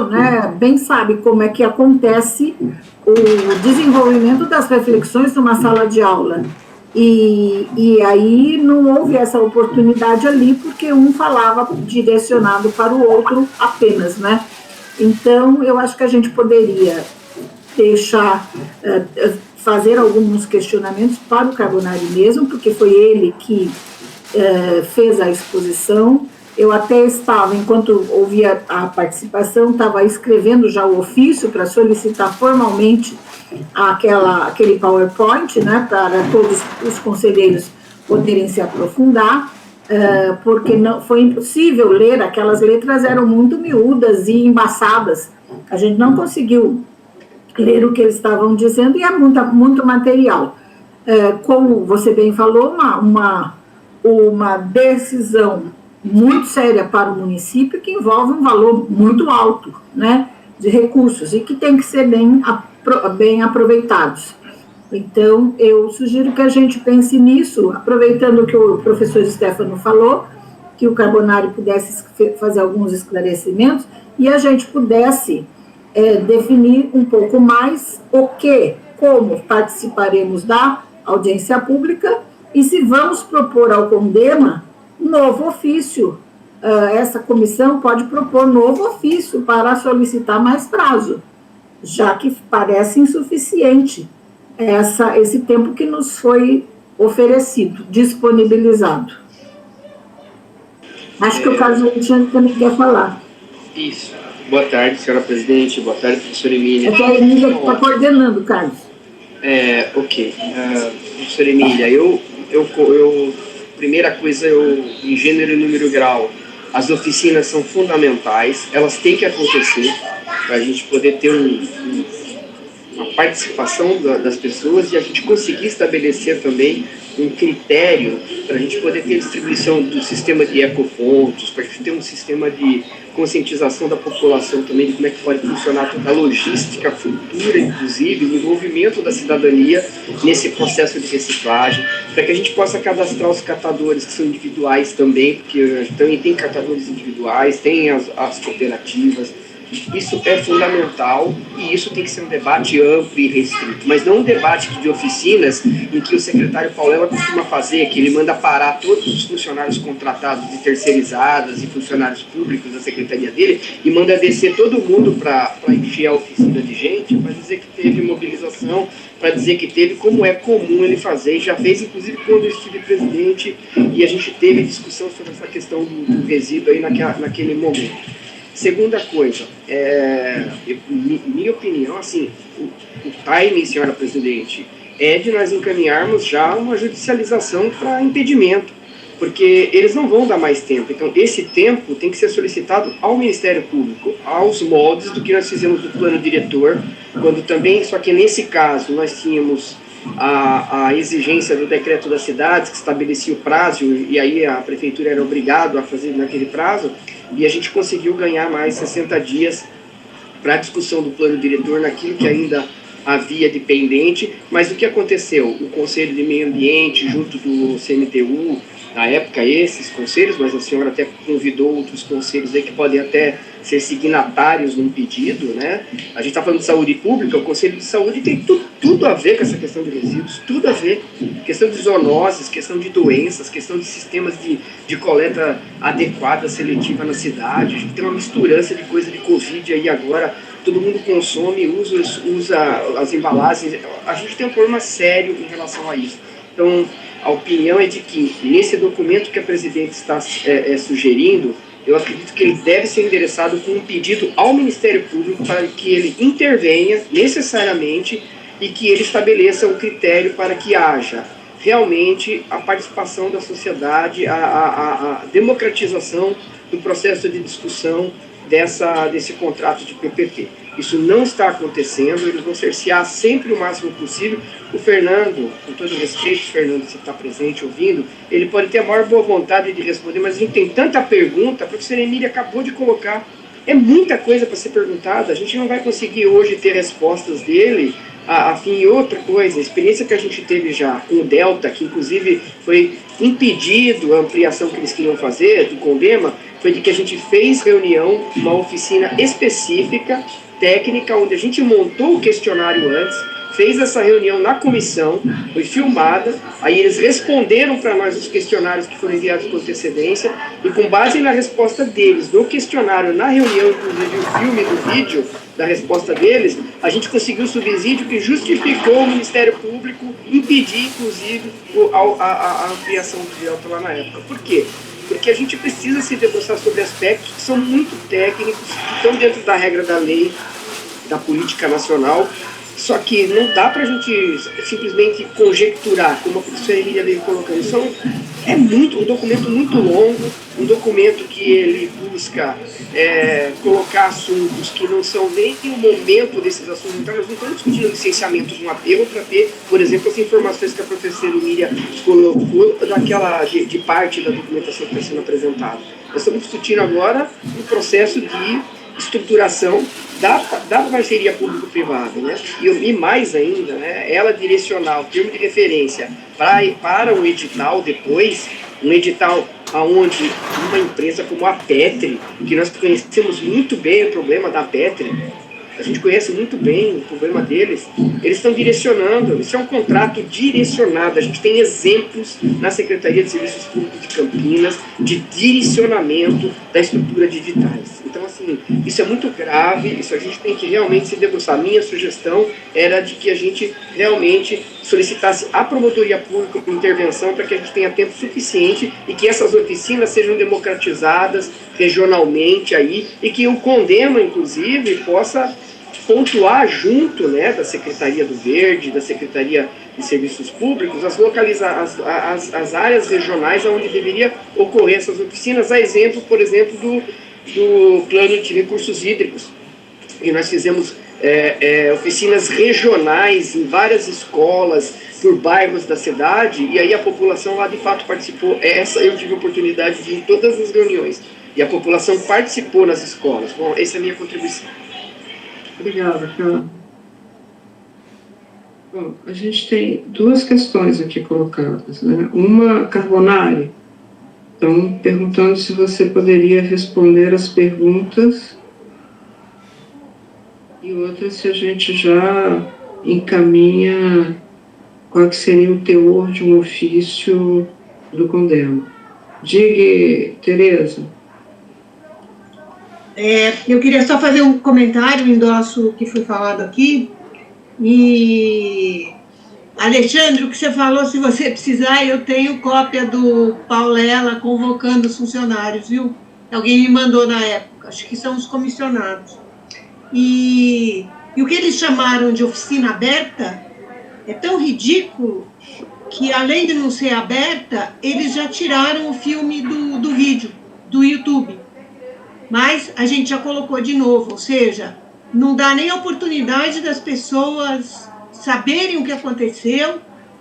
né, bem sabe como é que acontece o desenvolvimento das reflexões numa sala de aula. E aí não houve essa oportunidade ali, porque um falava direcionado para o outro apenas, né? Então, eu acho que a gente poderia deixar, fazer alguns questionamentos para o Carbonari mesmo, porque foi ele que fez a exposição. Eu até estava, enquanto ouvia a participação, estava escrevendo já o ofício para solicitar formalmente aquele PowerPoint, né, para todos os conselheiros poderem se aprofundar, porque não foi impossível ler, aquelas letras eram muito miúdas e embaçadas, a gente não conseguiu ler o que eles estavam dizendo, e é muito material. Como você bem falou, uma decisão muito séria para o município, que envolve um valor muito alto, né, de recursos, e que tem que ser bem aproveitados. Então, eu sugiro que a gente pense nisso, aproveitando o que o professor Stefano falou, que o Carbonari pudesse fazer alguns esclarecimentos, e a gente pudesse definir um pouco mais como participaremos da audiência pública, e se vamos propor ao CONDEMA novo ofício. Essa comissão pode propor novo ofício para solicitar mais prazo, já que parece insuficiente esse tempo que nos foi oferecido, disponibilizado. Acho que o Carlos Alexandre também quer falar. Isso. Boa tarde, senhora presidente. Boa tarde, professora Emília. É que a Emília está coordenando, Carlos. Ok. Professora Emília, primeira coisa, em gênero e número grau, as oficinas são fundamentais, elas têm que acontecer para a gente poder ter uma participação das pessoas e a gente conseguir estabelecer também um critério para a gente poder ter distribuição do sistema de ecopontos, para a gente ter um sistema de conscientização da população também de como é que pode funcionar toda a logística futura, inclusive, o envolvimento da cidadania nesse processo de reciclagem, para que a gente possa cadastrar os catadores que são individuais também, porque também tem catadores individuais, tem as cooperativas. Isso é fundamental e isso tem que ser um debate amplo e restrito, mas não um debate de oficinas em que o secretário Paulela costuma fazer, que ele manda parar todos os funcionários contratados de terceirizadas e funcionários públicos da secretaria dele e manda descer todo mundo para encher a oficina de gente, para dizer que teve mobilização, para dizer que teve, como é comum ele fazer, e já fez inclusive quando eu estive presidente e a gente teve discussão sobre essa questão do resíduo aí naquele momento. Segunda coisa, minha opinião, assim, o timing, senhora presidente, é de nós encaminharmos já uma judicialização para impedimento, porque eles não vão dar mais tempo. Então, esse tempo tem que ser solicitado ao Ministério Público, aos moldes do que nós fizemos do plano diretor, quando também, só que nesse caso, nós tínhamos a exigência do decreto das cidades, que estabelecia o prazo, e aí a prefeitura era obrigada a fazer naquele prazo, e a gente conseguiu ganhar mais 60 dias para a discussão do plano diretor naquilo que ainda havia de pendente. Mas o que aconteceu? O Conselho de Meio Ambiente, junto do CMTU, na época esses conselhos, mas a senhora até convidou outros conselhos aí que podem até ser signatários num pedido, né? A gente está falando de saúde pública, o Conselho de Saúde tem tudo a ver com essa questão de resíduos, tudo a ver. Questão de zoonoses, questão de doenças, questão de sistemas de coleta adequada, seletiva na cidade. A gente tem uma misturança de coisa de Covid aí agora, todo mundo consome, usa as embalagens. A gente tem um problema sério em relação a isso. Então, a opinião é de que, nesse documento que a presidente está sugerindo, eu acredito que ele deve ser endereçado com um pedido ao Ministério Público para que ele intervenha necessariamente e que ele estabeleça um critério para que haja realmente a participação da sociedade, a democratização do processo de discussão desse contrato de PPP. Isso não está acontecendo, eles vão cercear sempre o máximo possível. O Fernando, com todo respeito, Fernando, você está presente, ouvindo, ele pode ter a maior boa vontade de responder, mas a gente tem tanta pergunta, a professora Emília acabou de colocar, é muita coisa para ser perguntada, a gente não vai conseguir hoje ter respostas dele. E outra coisa, a experiência que a gente teve já com o Delta, que inclusive foi impedido a ampliação que eles queriam fazer do CONDEMA, foi de que a gente fez reunião, uma oficina específica, técnica, onde a gente montou o questionário antes, fez essa reunião na comissão, foi filmada, aí eles responderam para nós os questionários que foram enviados com antecedência, e com base na resposta deles, no questionário, na reunião, inclusive o filme do vídeo, da resposta deles, a gente conseguiu o subsídio que justificou o Ministério Público impedir, inclusive, a ampliação do Delta lá na época. Por quê? Porque a gente precisa se debruçar sobre aspectos que são muito técnicos, que estão dentro da regra da lei, da política nacional, só que não dá para a gente simplesmente conjecturar, como a professora Emília veio colocando. É um documento muito longo, um documento que ele busca colocar assuntos que não são nem o momento desses assuntos. Então, nós não estamos discutindo licenciamento de um aterro para ter, por exemplo, as informações que a professora Emília colocou de parte da documentação que está sendo apresentada. Nós estamos discutindo agora o processo de estruturação da parceria público-privada, né? E mais ainda, né, ela direcionar o termo de referência para o edital depois, um edital onde uma empresa como a Petri, que nós conhecemos muito bem o problema da Petri, a gente conhece muito bem o problema deles, eles estão direcionando, isso é um contrato direcionado, a gente tem exemplos na Secretaria de Serviços Públicos de Campinas de direcionamento da estrutura de editais. Então, assim, isso é muito grave, isso a gente tem que realmente se debruçar. Minha sugestão era de que a gente realmente solicitasse à Promotoria Pública uma intervenção para que a gente tenha tempo suficiente e que essas oficinas sejam democratizadas regionalmente aí e que o Condema, inclusive, possa pontuar junto, né, da Secretaria do Verde, da Secretaria de Serviços Públicos, as áreas regionais onde deveria ocorrer essas oficinas, a exemplo, por exemplo, do Plano de Recursos Hídricos. E nós fizemos oficinas regionais em várias escolas, por bairros da cidade, e aí a população lá de fato participou. Eu tive a oportunidade de ir em todas as reuniões, e a população participou nas escolas. Bom, essa é a minha contribuição. Obrigada, Carla. Bom, a gente tem duas questões aqui colocadas, né? Uma, Carbonari. Estão perguntando se você poderia responder as perguntas, e outra, se a gente já encaminha qual que seria o teor de um ofício do Condema. Diga, Tereza. Eu queria só fazer um comentário, endosso o que foi falado aqui. E, Alexandre, o que você falou, se você precisar, eu tenho cópia do Paulela convocando os funcionários, viu? Alguém me mandou na época, acho que são os comissionados. E o que eles chamaram de oficina aberta é tão ridículo que, além de não ser aberta, eles já tiraram o filme do vídeo, do YouTube. Mas a gente já colocou de novo, ou seja, não dá nem a oportunidade das pessoas saberem o que aconteceu,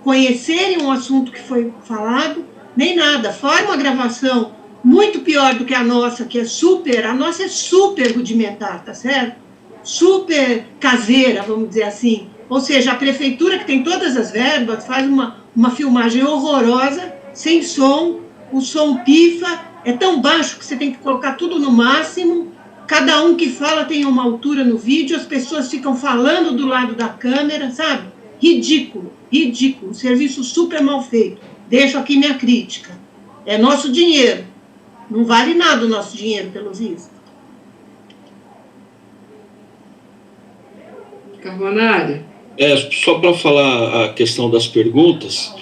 conhecerem um assunto que foi falado, nem nada. Fora uma gravação muito pior do que a nossa, a nossa é super rudimentar, tá certo? Super caseira, vamos dizer assim. Ou seja, a prefeitura, que tem todas as verbas, faz uma filmagem horrorosa, sem som, o som pifa, é tão baixo que você tem que colocar tudo no máximo, cada um que fala tem uma altura no vídeo, as pessoas ficam falando do lado da câmera, sabe? Ridículo, ridículo, serviço super mal feito. Deixo aqui minha crítica. É nosso dinheiro, não vale nada o nosso dinheiro, pelo visto. Carbonari. Só para falar a questão das perguntas,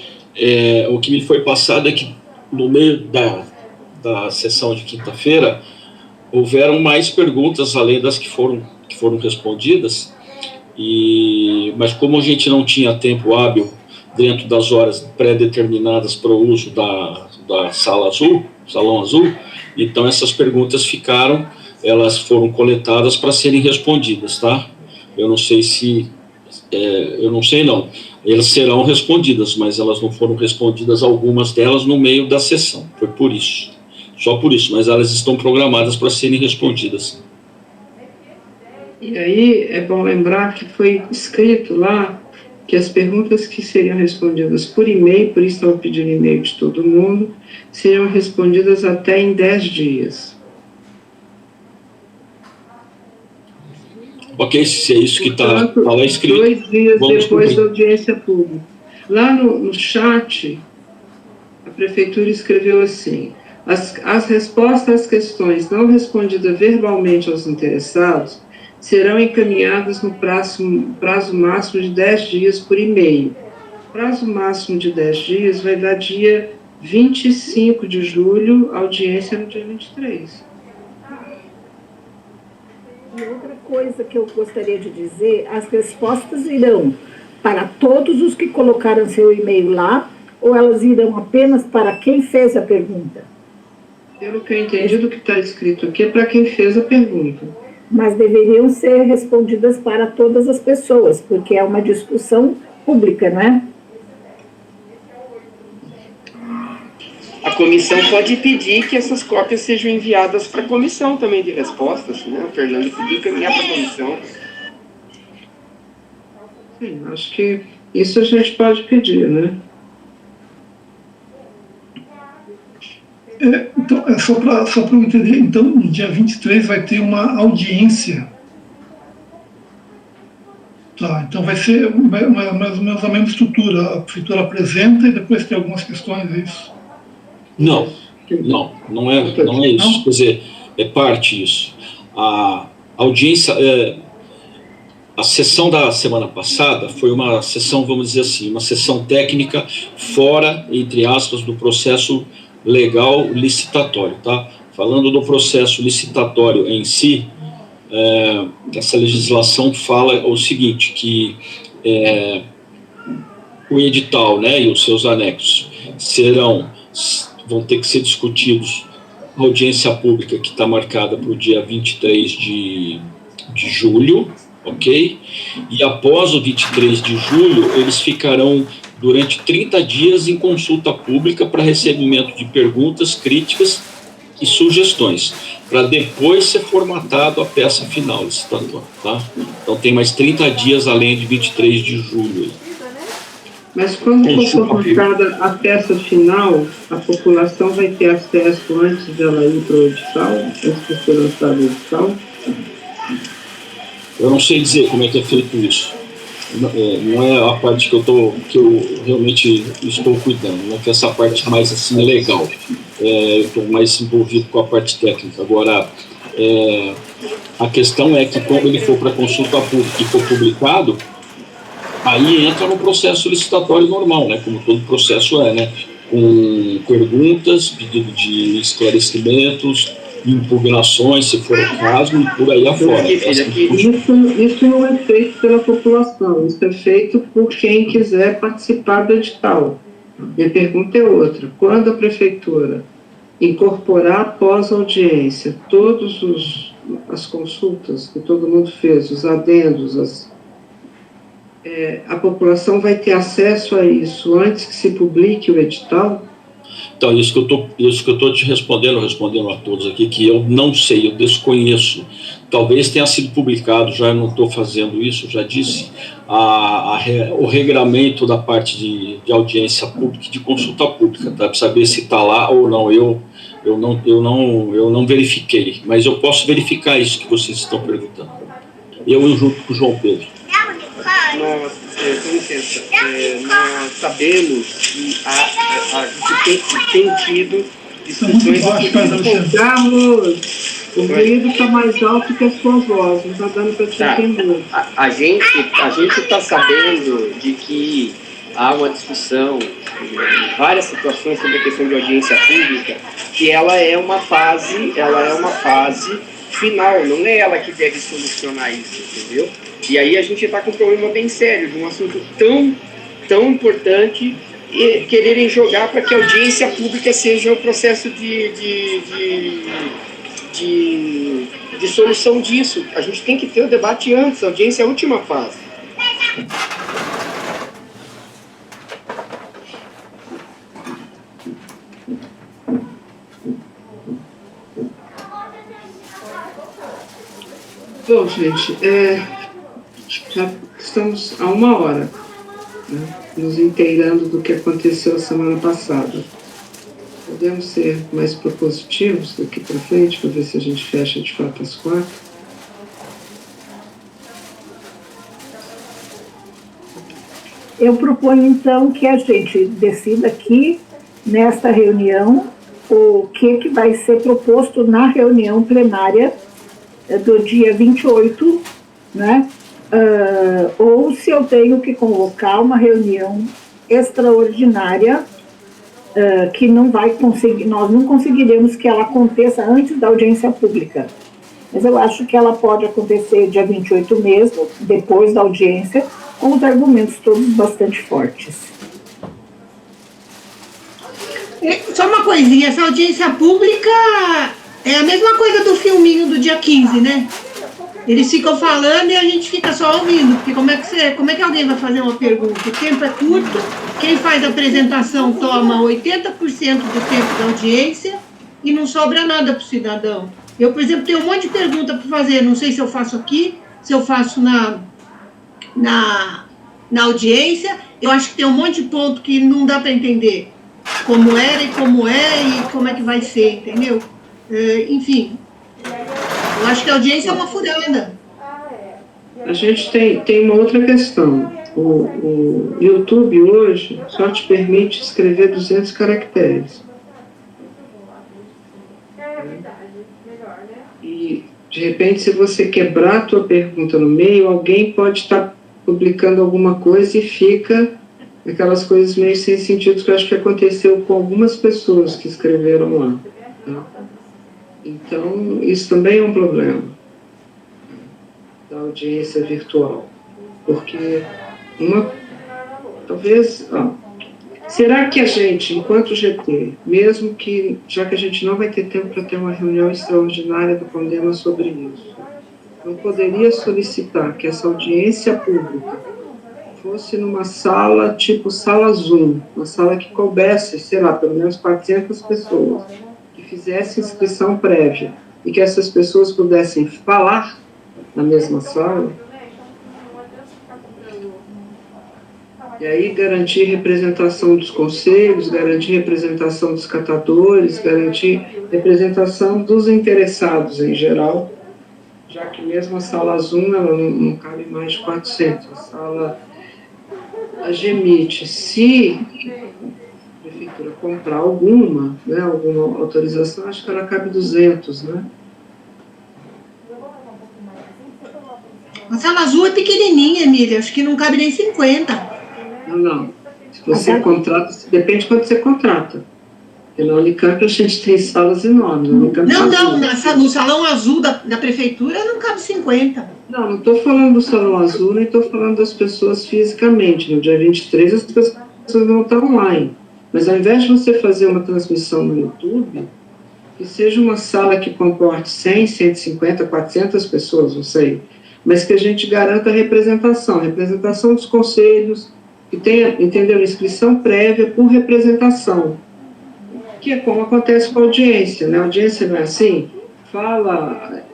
o que me foi passado é que no meio da sessão de quinta-feira houveram mais perguntas além das que foram respondidas, mas como a gente não tinha tempo hábil dentro das horas pré-determinadas para o uso da salão azul, então essas perguntas elas foram coletadas para serem respondidas, tá? Eu não sei não. Elas serão respondidas, mas elas não foram respondidas, algumas delas, no meio da sessão. Foi por isso. Só por isso, mas elas estão programadas para serem respondidas. E aí, é bom lembrar que foi escrito lá que as perguntas que seriam respondidas por e-mail, por isso estava pedindo e-mail de todo mundo, seriam respondidas até em 10 dias. Ok, se é isso que está lá escrito. 2 dias vamos depois cumprir. da audiência pública. Lá no chat, a Prefeitura escreveu assim: as respostas às questões não respondidas verbalmente aos interessados serão encaminhadas no prazo máximo de 10 dias por e-mail. O prazo máximo de 10 dias vai dar dia 25 de julho, audiência no dia 23. E outra coisa que eu gostaria de dizer, as respostas irão para todos os que colocaram seu e-mail lá, ou elas irão apenas para quem fez a pergunta? Pelo que eu entendi do que está escrito aqui, é para quem fez a pergunta. Mas deveriam ser respondidas para todas as pessoas, porque é uma discussão pública, não é? A comissão pode pedir que essas cópias sejam enviadas para a comissão também de respostas, né? O Fernando pediu encaminhar para a comissão. Sim, acho que isso a gente pode pedir, né? Então, só para eu entender, então, no dia 23 vai ter uma audiência. Tá, então vai ser mais ou menos a mesma estrutura. A prefeitura apresenta e depois tem algumas questões, é isso? Não é isso. Quer dizer, é parte isso. A audiência, a sessão da semana passada foi uma sessão, vamos dizer assim, uma sessão técnica fora, entre aspas, do processo legal licitatório, tá? Falando do processo licitatório em si, essa legislação fala o seguinte, que o edital, né, e os seus anexos vão ter que ser discutidos na audiência pública que está marcada para o dia 23 de julho, ok? E após o 23 de julho, eles ficarão durante 30 dias em consulta pública para recebimento de perguntas, críticas e sugestões, para depois ser formatado a peça final licitatória, tá? Então tem mais 30 dias além de 23 de julho. Mas quando for formatada a peça final, a população vai ter acesso antes dela ir para o edital, antes de ser lançado o edital? Eu não sei dizer como é que é feito isso. Não é a parte que eu realmente estou cuidando, não é que essa parte mais assim legal. Eu estou mais envolvido com a parte técnica. Agora, a questão é que quando ele for para consulta pública e for publicado, aí entra no processo licitatório normal, né? Como todo processo né? Com perguntas, pedido de esclarecimentos, impugnações, se for o caso, e por aí afora. Isso não é feito pela população, isso é feito por quem quiser participar do edital. Minha pergunta é outra: quando a prefeitura incorporar após a audiência todas as consultas que todo mundo fez, os adendos, a população vai ter acesso a isso antes que se publique o edital? Então, isso que eu estou te respondendo a todos aqui, que eu não sei, eu desconheço. Talvez tenha sido publicado, já não estou fazendo isso, já disse, o regramento da parte de audiência pública e de consulta pública, tá? Para saber se está lá ou não. Eu não verifiquei, mas eu posso verificar isso que vocês estão perguntando. Eu junto com o João Pedro. Com licença, nós sabemos que a gente tem tido discussões... Carlos, o ruído está mais alto que as suas vozes, não está dando para te entender. A gente está sabendo de que há uma discussão em várias situações sobre a questão de audiência pública, que ela é uma fase final, não é ela que deve solucionar isso, entendeu? E aí a gente está com um problema bem sério, de um assunto tão importante, e quererem jogar para que a audiência pública seja o processo de solução disso. A gente tem que ter o debate antes, a audiência é a última fase. Bom, gente, já estamos há 1 hora, né, nos inteirando do que aconteceu semana passada. Podemos ser mais propositivos daqui para frente, para ver se a gente fecha de fato às 4? Eu proponho, então, que a gente decida aqui, nesta reunião, o que vai ser proposto na reunião plenária do dia 28, né? Ou se eu tenho que convocar uma reunião extraordinária, que não vai conseguir, nós não conseguiremos que ela aconteça antes da audiência pública. Mas eu acho que ela pode acontecer dia 28 mesmo, depois da audiência, com os argumentos todos bastante fortes. Só uma coisinha, essa audiência pública é a mesma coisa do filminho do dia 15, né? Eles ficam falando e a gente fica só ouvindo, porque como é que alguém vai fazer uma pergunta? O tempo é curto, quem faz a apresentação toma 80% do tempo da audiência e não sobra nada para o cidadão. Eu, por exemplo, tenho um monte de pergunta para fazer, não sei se eu faço aqui, se eu faço na audiência, eu acho que tem um monte de ponto que não dá para entender como era e como é que vai ser, entendeu? Enfim, eu acho que a audiência é uma furada. A gente tem uma outra questão. O YouTube hoje só te permite escrever 200 caracteres. E, de repente, se você quebrar a tua pergunta no meio, alguém pode estar publicando alguma coisa e fica aquelas coisas meio sem sentido, que eu acho que aconteceu com algumas pessoas que escreveram lá. Tá? Então, isso também é um problema da audiência virtual. Porque talvez... será que a gente, enquanto GT, mesmo que, já que a gente não vai ter tempo para ter uma reunião extraordinária do Condema sobre isso, não poderia solicitar que essa audiência pública fosse numa sala tipo sala Zoom, uma sala que coubesse, sei lá, pelo menos 400 pessoas, que fizesse inscrição prévia e que essas pessoas pudessem falar na mesma sala, e aí garantir representação dos conselhos, garantir representação dos catadores, garantir representação dos interessados em geral, já que mesmo a sala Zoom ela não cabe mais de 400. A GEMIT, se a prefeitura comprar alguma, né, alguma autorização, acho que ela cabe 200, né? A sala azul é pequenininha, Emília, acho que não cabe nem 50. Não. Se você contrata, depende de quanto você contrata. Porque na Unicamp a gente tem salas enormes. No salão azul da prefeitura não cabe 50. Não estou falando do salão azul, nem estou falando das pessoas fisicamente. No dia 23 as pessoas vão estar online. Mas ao invés de você fazer uma transmissão no YouTube, que seja uma sala que comporte 100, 150, 400 pessoas, não sei, mas que a gente garanta a representação dos conselhos, que tenha, entendeu, inscrição prévia por representação, que é como acontece com a audiência, né? A audiência não é assim, fala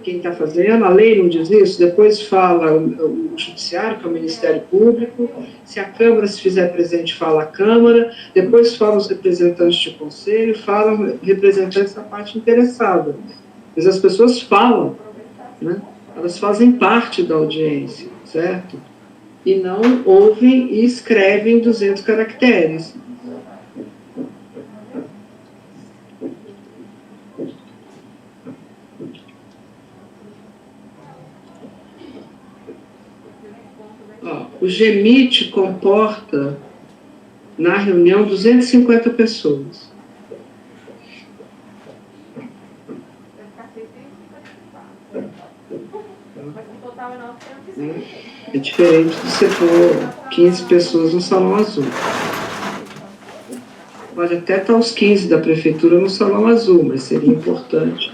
quem está fazendo, a lei não diz isso, depois fala o judiciário, que é o Ministério Público, se a Câmara se fizer presente, fala a Câmara, depois falam os representantes de conselho, falam representantes da parte interessada, mas as pessoas falam, né? Elas fazem parte da audiência, certo? E não ouvem e escrevem 200 caracteres. O GEMIT comporta, na reunião, 250 pessoas. É diferente de você pôr 15 pessoas no salão azul. Pode até estar os 15 da prefeitura no salão azul, mas seria importante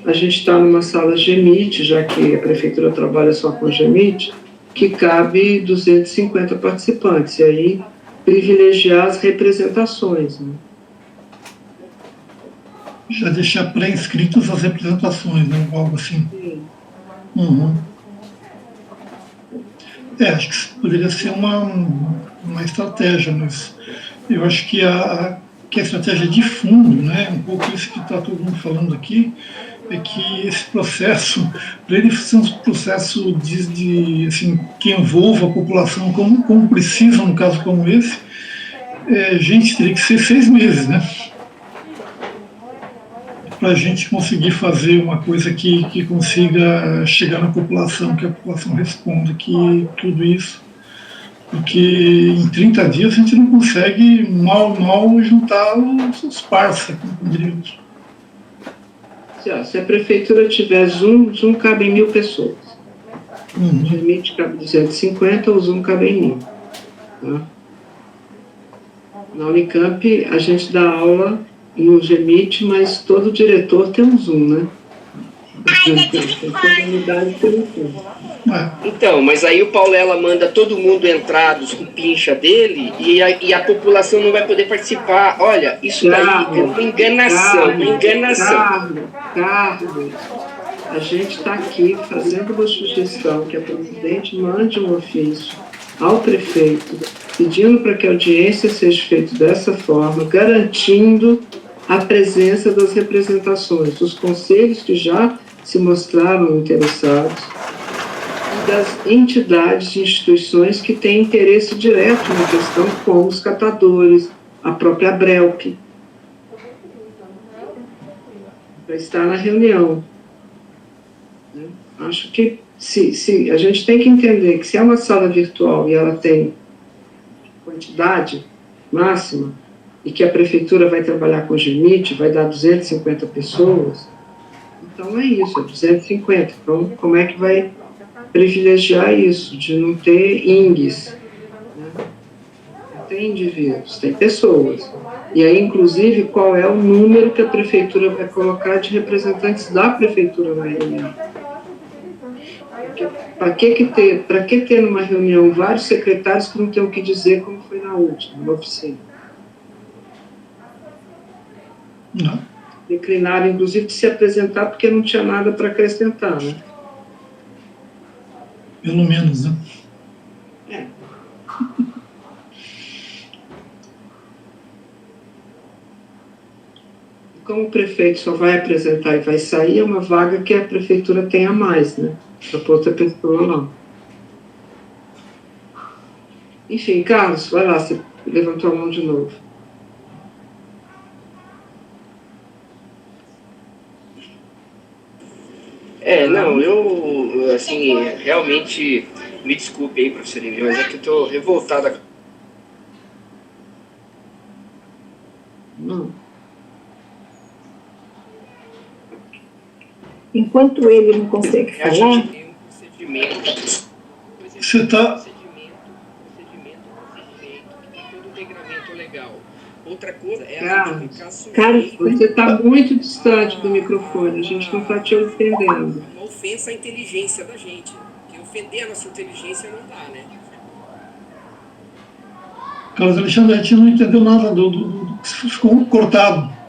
a gente estar numa sala GEMIT, já que a prefeitura trabalha só com GEMIT, que cabe 250 participantes, e aí privilegiar as representações, né? Já deixar pré-inscritas as representações, né? Algo assim. Sim. Uhum. Acho que isso poderia ser uma estratégia, mas eu acho que a estratégia de fundo, né, um pouco isso que está todo mundo falando aqui, é que esse processo, para ele ser um processo assim, que envolva a população como precisa, num caso como esse, gente, teria que ser 6 meses, né? Para a gente conseguir fazer uma coisa que consiga chegar na população, que a população responda que tudo isso. Porque em 30 dias a gente não consegue mal juntar os parça, como diríamos. Se a prefeitura tiver Zoom cabe em 1.000 pessoas. O limite cabe 250, o Zoom cabe em 1.000. Tá? Na Unicamp, a gente dá aula no GMIT, mas todo diretor tem um Zoom, né? Então, mas aí o Paulela manda todo mundo entrar dos cupincha dele e a população não vai poder participar. Olha, isso daí é uma enganação, uma enganação. Carlos, a gente está aqui fazendo uma sugestão que a presidente mande um ofício ao prefeito pedindo para que a audiência seja feita dessa forma, garantindo a presença das representações, dos conselhos que já se mostraram interessados e das entidades e instituições que têm interesse direto na questão, como os catadores, a própria Abrelp, para estar na reunião. Acho que se a gente tem que entender que se é uma sala virtual e ela tem quantidade máxima, e que a prefeitura vai trabalhar com o GMIT, vai dar 250 pessoas, então é isso, é 250. Então, como é que vai privilegiar isso, de não ter INGs? Né? Não tem indivíduos, tem pessoas. E aí, inclusive, qual é o número que a prefeitura vai colocar de representantes da prefeitura na reunião? Para que ter numa reunião vários secretários que não têm o que dizer, como foi na última, na oficina? Não. Declinaram, inclusive, de se apresentar porque não tinha nada para acrescentar, né? Pelo menos, né? É. Como o prefeito só vai apresentar e vai sair, é uma vaga que a prefeitura tem a mais, né? Para pôr outra pessoa lá. Enfim, Carlos, vai lá, você levantou a mão de novo. Não, eu, assim, realmente, me desculpe aí, professor Emílio, mas é que eu estou revoltada. Não. Enquanto ele não consegue A falar... gente tem um procedimento... Você está... Procedimento feito, que tem todo o regramento legal. Outra coisa é Carlos, a gente ficar sujeito... Carlos, você está muito distante do microfone, a gente não está te entendendo. Uma ofensa à inteligência da gente. Porque ofender a nossa inteligência não dá, né? Carlos Alexandre, a gente não entendeu nada ficou cortado.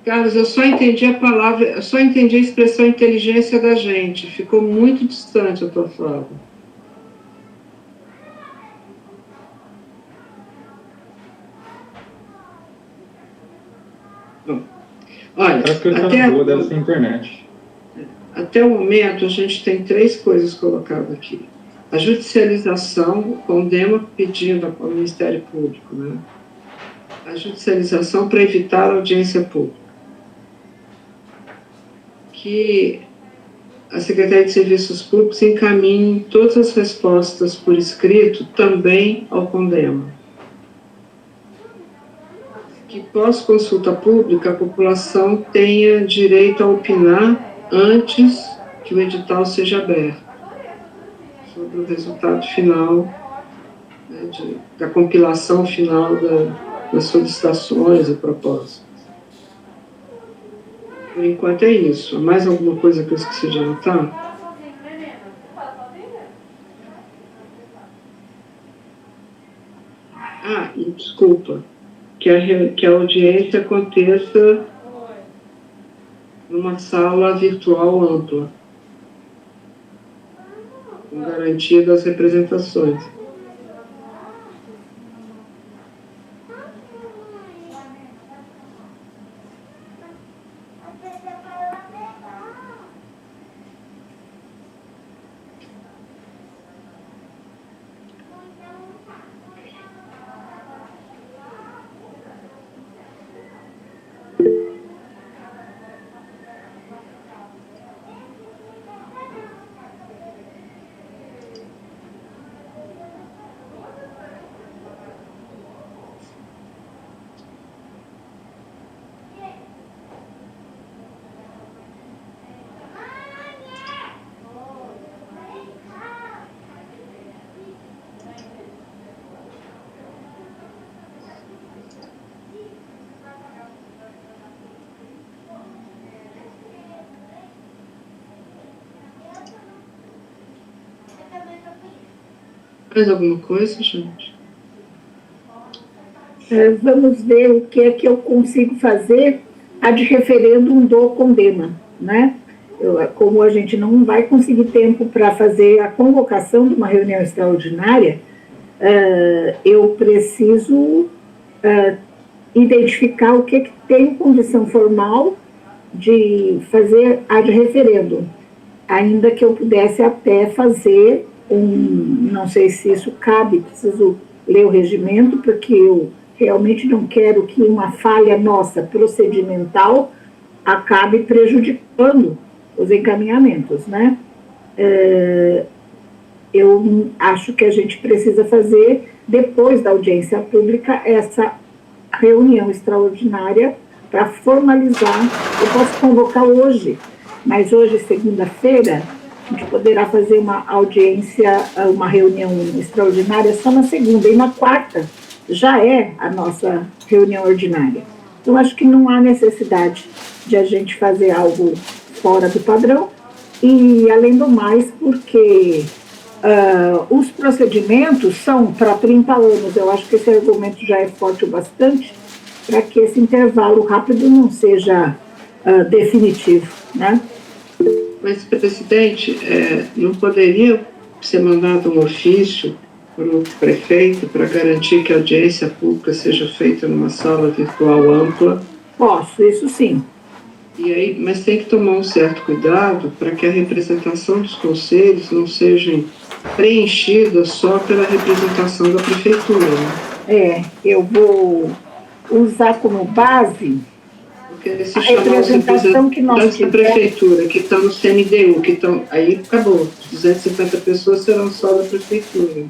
Carlos, eu só entendi a palavra, eu só entendi a expressão inteligência da gente. Ficou muito distante a tua fala. Bom, olha, até o momento a gente tem 3 coisas colocadas aqui. A judicialização, condena pedindo ao Ministério Público, né? A judicialização para evitar a audiência pública. Que a Secretaria de Serviços Públicos encaminhe todas as respostas por escrito também ao condema. Que pós-consulta pública a população tenha direito a opinar antes que o edital seja aberto sobre o resultado final, né, da compilação final das solicitações e propostas. Por enquanto é isso. Mais alguma coisa que eu esqueci de anotar? E desculpa, que a audiência aconteça numa sala virtual ampla, com garantia das representações. Mais alguma coisa, gente? Vamos ver o que é que eu consigo fazer a de referêndum do Condema, né? Como a gente não vai conseguir tempo para fazer a convocação de uma reunião extraordinária, eu preciso identificar o que tem condição formal de fazer a de referendo, ainda que eu pudesse até fazer não sei se isso cabe, preciso ler o regimento, porque eu realmente não quero que uma falha nossa procedimental acabe prejudicando os encaminhamentos, né? Eu acho que a gente precisa fazer, depois da audiência pública, essa reunião extraordinária para formalizar. Eu posso convocar hoje, mas hoje, segunda-feira, a gente poderá fazer uma audiência, uma reunião extraordinária só na segunda, e na quarta já é a nossa reunião ordinária. Então, acho que não há necessidade de a gente fazer algo fora do padrão, e, além do mais, porque os procedimentos são para 30 anos, eu acho que esse argumento já é forte o bastante, para que esse intervalo rápido não seja definitivo, né? Mas, presidente, não poderia ser mandado um ofício para o prefeito para garantir que a audiência pública seja feita numa sala virtual ampla? Posso, isso sim. E aí, mas tem que tomar um certo cuidado para que a representação dos conselhos não seja preenchida só pela representação da prefeitura, né? Eu vou usar como base porque se a chamar os representação que nós representantes da prefeitura, que estão no CNDU, que estão, aí acabou, 250 pessoas serão só da prefeitura.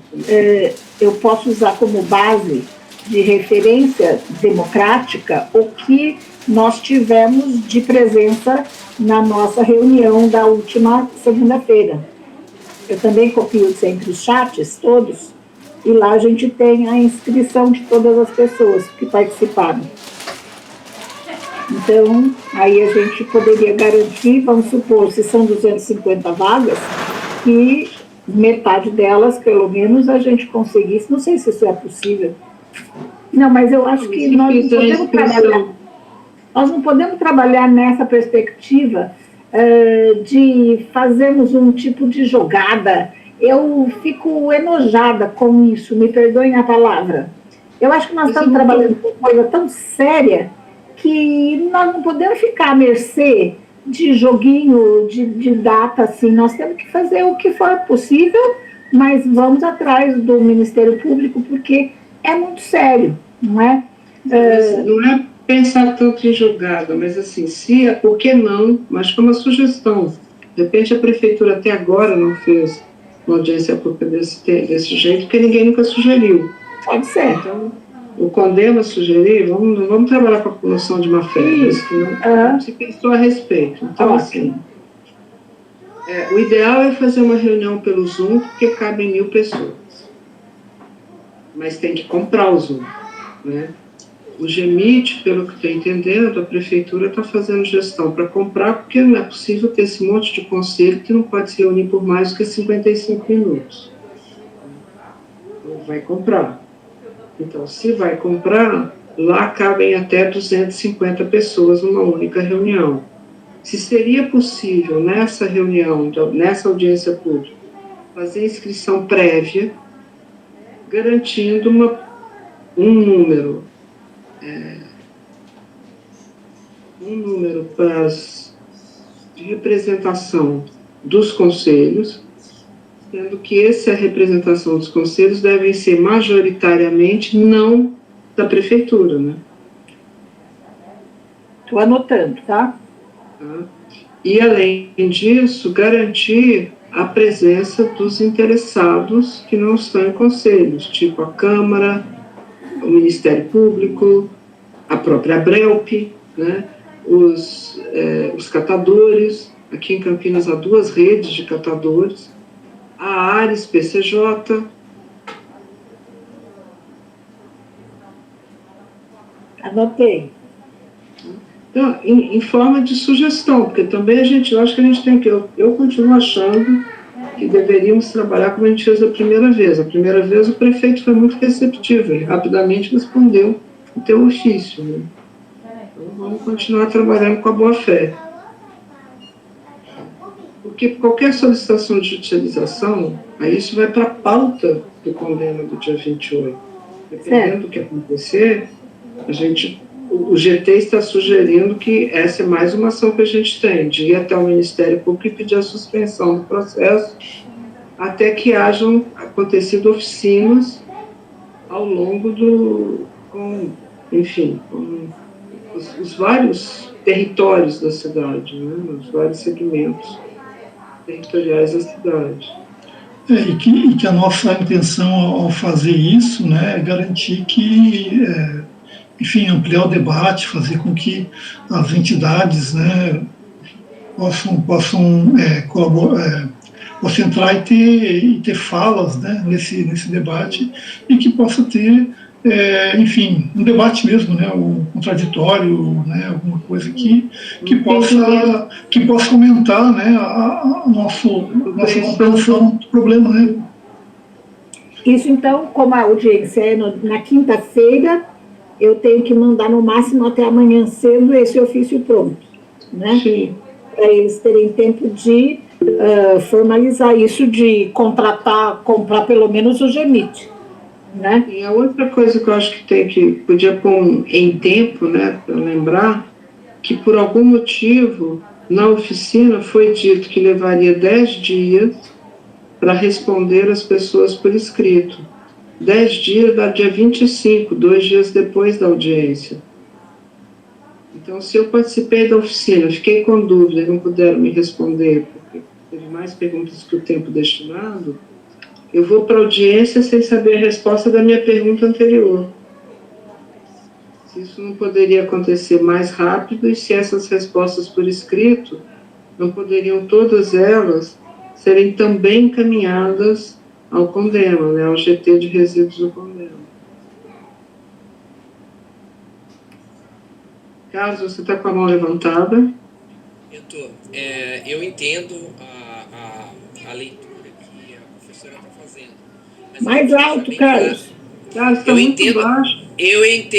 Eu posso usar como base de referência democrática o que nós tivemos de presença na nossa reunião da última segunda-feira. Eu também copio sempre os chats todos, e lá a gente tem a inscrição de todas as pessoas que participaram. Então, aí a gente poderia garantir, vamos supor, se são 250 vagas, que metade delas, pelo menos, a gente conseguisse. Não sei se isso é possível. Não, mas eu acho que nós não podemos trabalhar nessa perspectiva de fazermos um tipo de jogada. Eu fico enojada com isso, me perdoem a palavra. Eu acho que nós estamos trabalhando com coisa tão séria que nós não podemos ficar à mercê de joguinho, de data, assim. Nós temos que fazer o que for possível, mas vamos atrás do Ministério Público, porque é muito sério, não é? Não é pensar tanto em jogada, mas assim, por que não? Mas como uma sugestão. De repente a prefeitura até agora não fez uma audiência pública desse jeito, porque ninguém nunca sugeriu. Pode ser. Então, o Condema sugerir, não vamos trabalhar com a noção de má fé, não se pensou a respeito. Então, assim, o ideal é fazer uma reunião pelo Zoom, porque cabem 1.000 pessoas. Mas tem que comprar o Zoom, né? O GEMIT, pelo que estou entendendo, a prefeitura está fazendo gestão para comprar, porque não é possível ter esse monte de conselho que não pode se reunir por mais do que 55 minutos. Então, vai comprar. Então, se vai comprar, lá cabem até 250 pessoas numa única reunião. Se seria possível, nessa reunião, nessa audiência pública, fazer inscrição prévia, garantindo um número de representação dos conselhos, sendo que essa representação dos conselhos deve ser majoritariamente não da prefeitura, né? Estou anotando, tá? E, além disso, garantir a presença dos interessados que não estão em conselhos, tipo a Câmara, o Ministério Público, a própria Abrelp, né? Os catadores. Aqui em Campinas há 2 redes de catadores, a Ares PCJ. Anotei. Então, em forma de sugestão, porque também eu acho que a gente tem que, eu continuo achando que deveríamos trabalhar como a gente fez a primeira vez. A primeira vez o prefeito foi muito receptivo, ele rapidamente respondeu o teu ofício. Né? Então vamos continuar trabalhando com a boa-fé. Porque qualquer solicitação de judicialização, aí isso vai para a pauta do condena do dia 28. Dependendo do que acontecer, o GT está sugerindo que essa é mais uma ação que a gente tem, de ir até o Ministério Público e pedir a suspensão do processo até que hajam acontecido oficinas ao longo com os vários territórios da cidade, né, os vários segmentos territoriais da cidade. E que a nossa intenção ao fazer isso, né, é garantir que, enfim, ampliar o debate, fazer com que as entidades, né, possam colaborar, possam entrar e ter falas, né, nesse debate, e que possa ter, enfim, um debate mesmo, né, um contraditório, né, alguma coisa que possa aumentar, né, a nossa compreensão do problema, né. Isso, então, como a audiência é na quinta-feira, eu tenho que mandar no máximo até amanhã cedo esse ofício pronto, né? Sim. Para eles terem tempo de formalizar isso, de comprar pelo menos o GEMIT, né? E a outra coisa que eu acho que podia pôr em tempo, né, para lembrar, que por algum motivo na oficina foi dito que levaria 10 dias para responder as pessoas por escrito. 10 dias dá dia 25, 2 dias depois da audiência. Então, se eu participei da oficina, fiquei com dúvida e não puderam me responder, porque teve mais perguntas que o tempo destinado, eu vou para a audiência sem saber a resposta da minha pergunta anterior. Se isso não poderia acontecer mais rápido, e se essas respostas por escrito não poderiam todas elas serem também encaminhadas ao Condema, né, ao GT de resíduos do Condema. Carlos, você está com a mão levantada? Eu estou. Eu entendo a leitura que a professora está fazendo. Mais alto, Carlos. Carlos, está muito baixo. Eu entendo